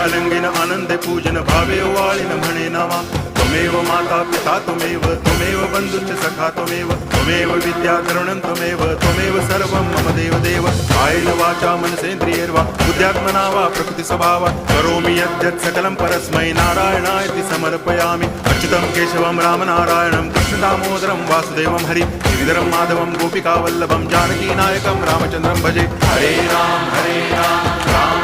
अलंगिन आनंदे पूजन भावे वाळिन म्हणे नामा त्वमेव माता पिता त्वमेव बंधुश्च सखा त्वमेव विद्या तरुणं त्वमेव सर्वं मम देव कायेन वाचा मनसेन्द्रियैर्वा बुद्ध्यात्मना वा प्रकृति स्वभावात् करोमि यद्यत् सकलं परस्मै नारायणायति समर्पयामि अच्युतं केशवं रामनारायणं कृष्णदामोदरं वासुदेवं हरि गिरिधरं माधवं गोपिकावल्लभं जानकीनायकं रामचन्द्रं भजे हरे राम राम